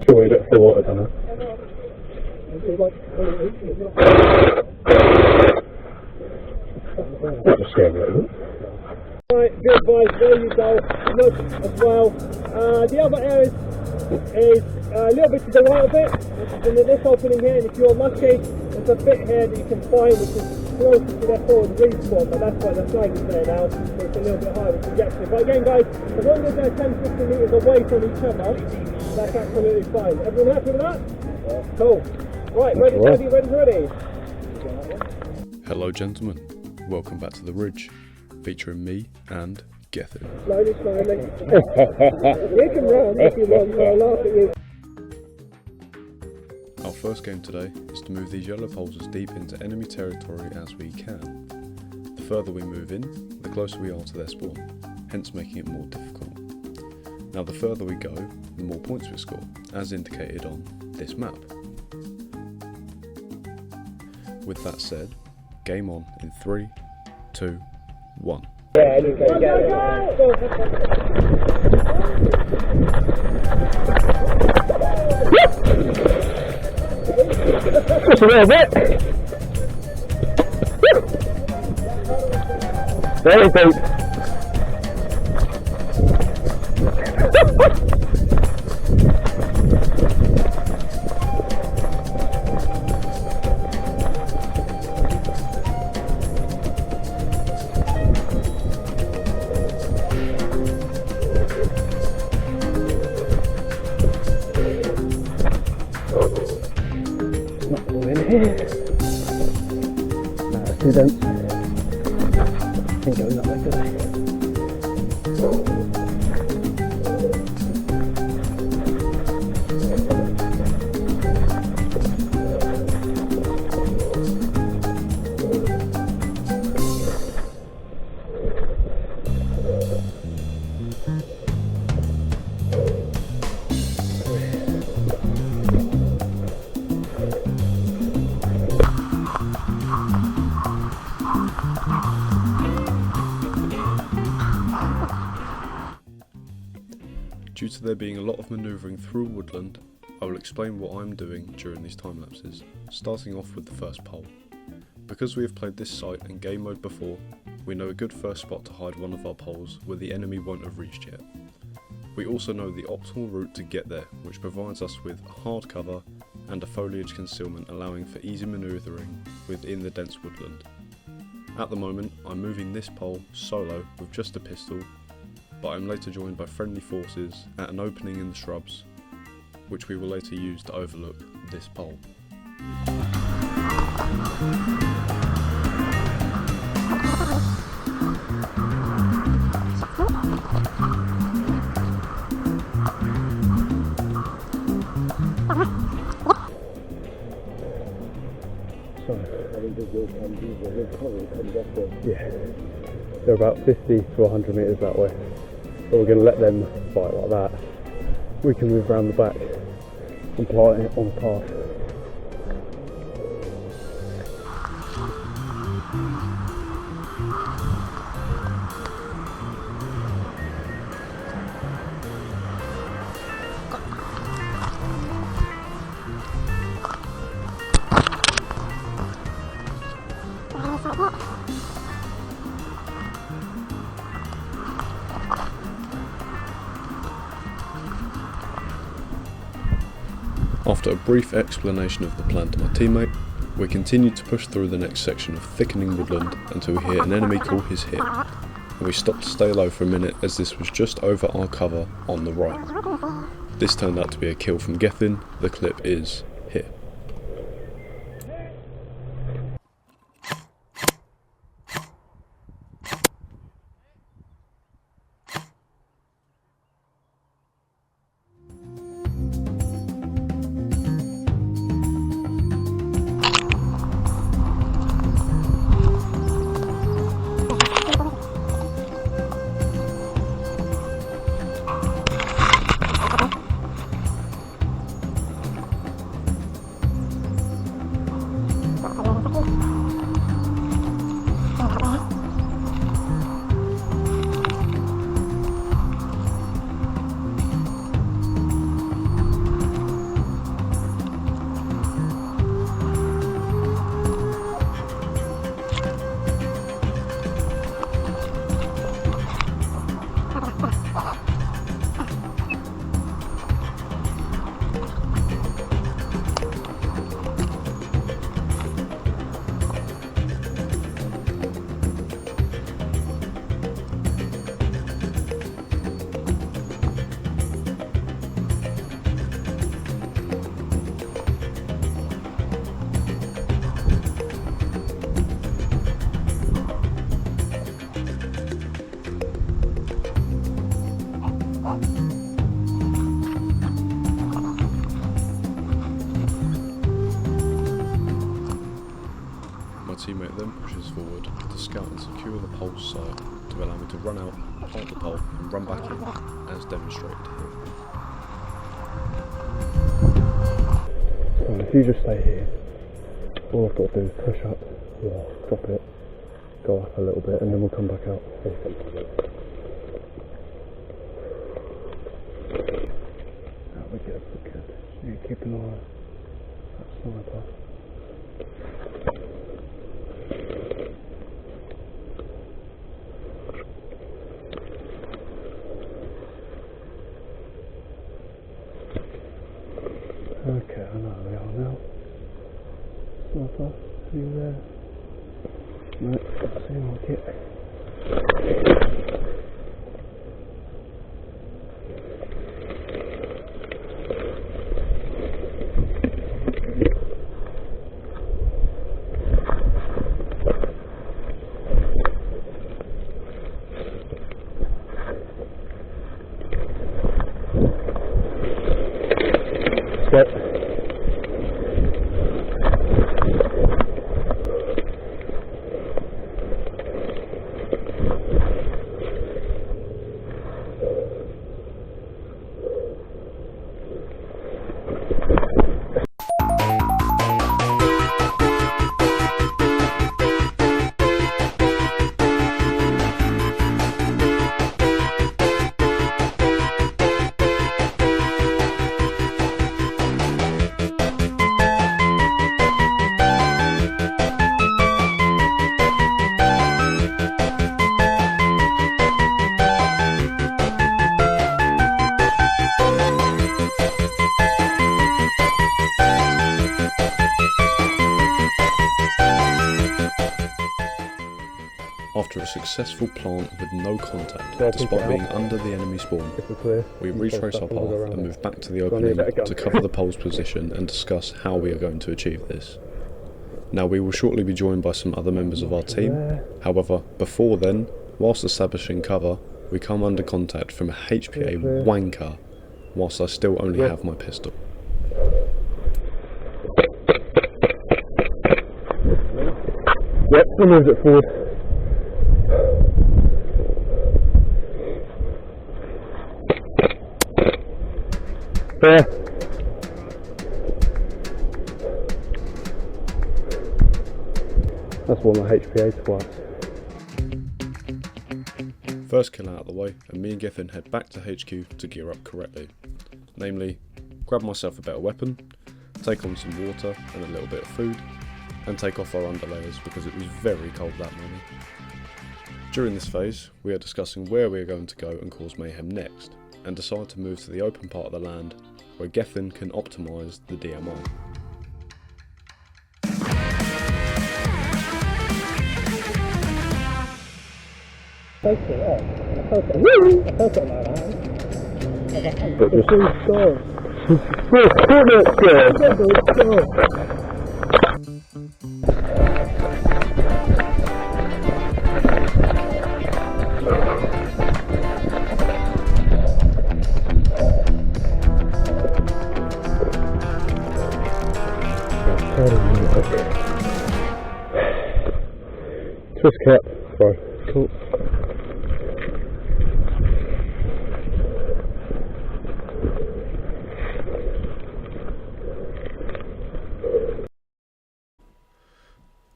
Sure, we got the water down there. That was scary, wasn't it? Right, good boys, there you go. Look as well. The other area is a little bit to the right of it, which is in this opening here, and if you're lucky, there's a bit here that you can find which is closer to their forward respawn, but that's why the flag is there now, so it's a little bit harder to get to. But again guys, as long as they're 10-15 metres away from each other, that's absolutely fine. Everyone happy with that? Yeah. Cool. Right, ready, ready. Hello gentlemen, welcome back to The Ridge, featuring me and Gethin. Slowly. You can run if you want, I'll laugh at you. Our first game today is to move these yellow poles as deep into enemy territory as we can. The further we move in, the closer we are to their spawn, hence making it more difficult. Now the further we go, the more points we score, as indicated on this map. With that said, game on in 3, 2, 1. Yeah, you can get it. Just a little bit. Very deep. Too dense. Ain't going that way today. Due to there being a lot of manoeuvring through woodland, I will explain what I'm doing during these time lapses, starting off with the first pole. Because we have played this site in game mode before, we know a good first spot to hide one of our poles where the enemy won't have reached yet. We also know the optimal route to get there, which provides us with hard cover and a foliage concealment allowing for easy manoeuvring within the dense woodland. At the moment, I'm moving this pole solo with just a pistol, but I'm later joined by friendly forces at an opening in the shrubs, which we will later use to overlook this pole. Yeah, they're about 50 to 100 metres that way. So we're going to let them fight like that. We can move around the back and plant it on the path. After a brief explanation of the plan to my teammate, we continued to push through the next section of thickening woodland until we hear an enemy call his hit, and we stopped to stay low for a minute as this was just over our cover on the right. This turned out to be a kill from Gethin. The clip is here. My teammate then pushes forward to scout and secure the pole's side to allow me to run out, plant the pole and run back in as demonstrated here. So if you just stay here, all I've got to do is push up, drop it, go up a little bit and then we'll come back out. That we get a good. You keep an eye on that sniper. Okay, I know where we are now. Sniper, are you there? No, doesn't seem like it. Yep. After a successful plant with no contact, Well, despite push it being out. under the enemy spawn, If we're clear, we you retrace our post up and we'll go path around and it. move back to the Go on, opening you better go. to cover the pole's position and discuss how we are going to achieve this. Now we will shortly be joined by some other members of our team, however before then, whilst establishing cover, we come under contact from a HPA wanker, whilst I still only have my pistol. Yep, we moved it forward. There. That's one of the HPA twats. First kill out of the way, and me and Gethin head back to HQ to gear up correctly. Namely, grab myself a better weapon, take on some water and a little bit of food, and take off our underlayers because it was very cold that morning. During this phase, we are discussing where we are going to go and cause mayhem next, and decide to move to the open part of the land where Gethin can optimise the DMR. But just Twist cap, bro. Cool.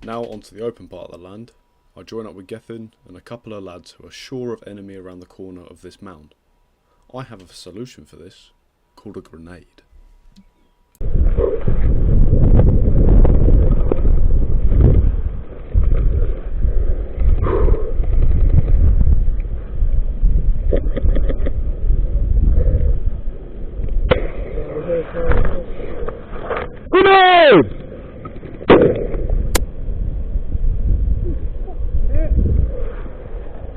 Now onto the open part of the land, I join up with Gethin and a couple of lads who are sure of enemy around the corner of this mound. I have a solution for this, called a grenade. Grenade!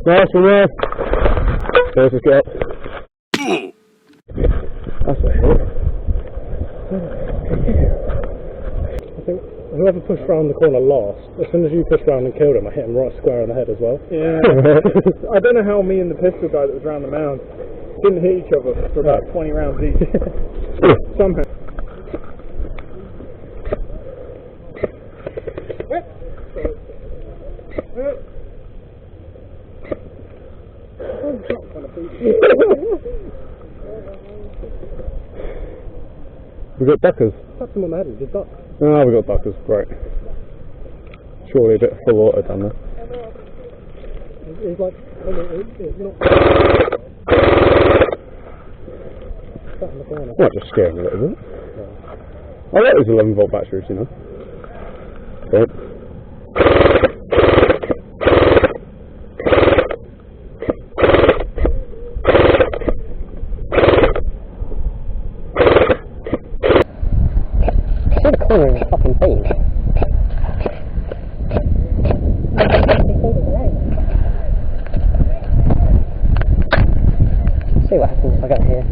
Nice one there. Let's just get up. That's a hit. I think whoever pushed round the corner last, as soon as you pushed round and killed him, I hit him right square on the head as well. Yeah. I don't know how me and the pistol guy that was round the mound didn't hit each other for about 20 rounds each. Somehow. So We got duckers. Touch them on the head, it's a duck. Oh, we got duckers, great. Surely a bit full water down there. It's like, it's not. Sat in the corner. Might just scare him a little bit. I like those 11-volt batteries, you know. Right. The corner is fucking pink. See what happens if I get here.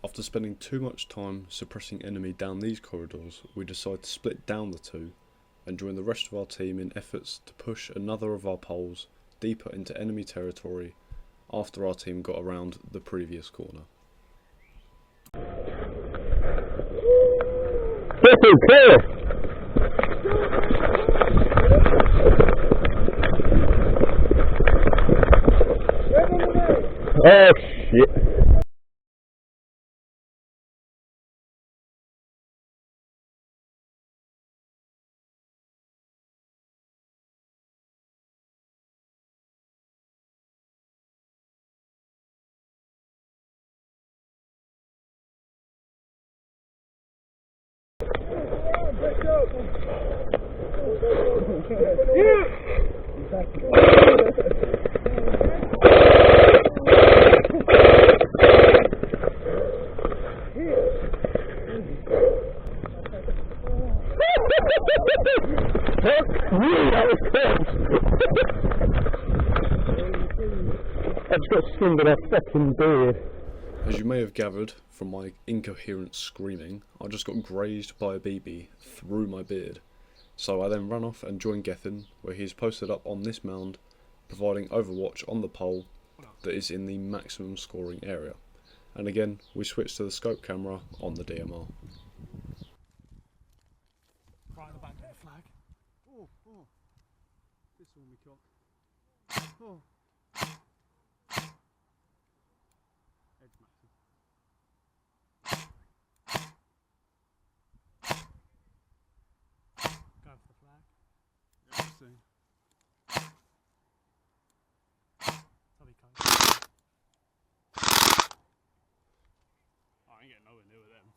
After spending too much time suppressing enemy down these corridors, we decide to split down the two and join the rest of our team in efforts to push another of our poles deeper into enemy territory after our team got around the previous corner. Oh shit. I just got stung by that fucking beard. As you may have gathered from my incoherent screaming, I just got grazed by a BB through my beard. So I then ran off and joined Gethin, where he is posted up on this mound, providing overwatch on the pole that is in the maximum scoring area. And again, we switched to the scope camera on the DMR. Right at the back of the flag. Oh. This one we got. Oh. Edge massive. Go for the flag. Yeah, soon. Tubby coat. I ain't getting nowhere near with them.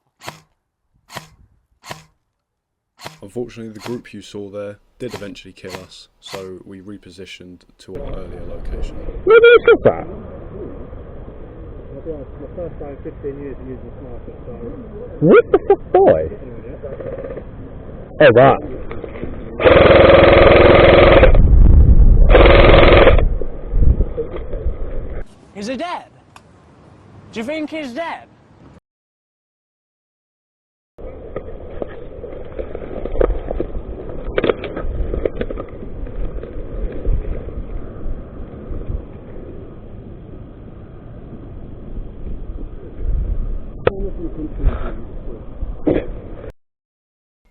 Unfortunately, the group you saw there did eventually kill us, so we repositioned to our earlier location. Where did you get that? I'll be honest, my first day in 15 years of using a sniper, so... What the fuck, boy? Oh, that. Is he dead? Do you think he's dead?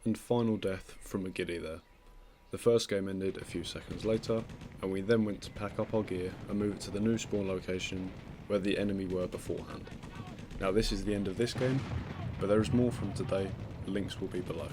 And final death from a giddy there. The first game ended a few seconds later, and we then went to pack up our gear and move it to the new spawn location where the enemy were beforehand. Now this is the end of this game, but there is more from today, links will be below.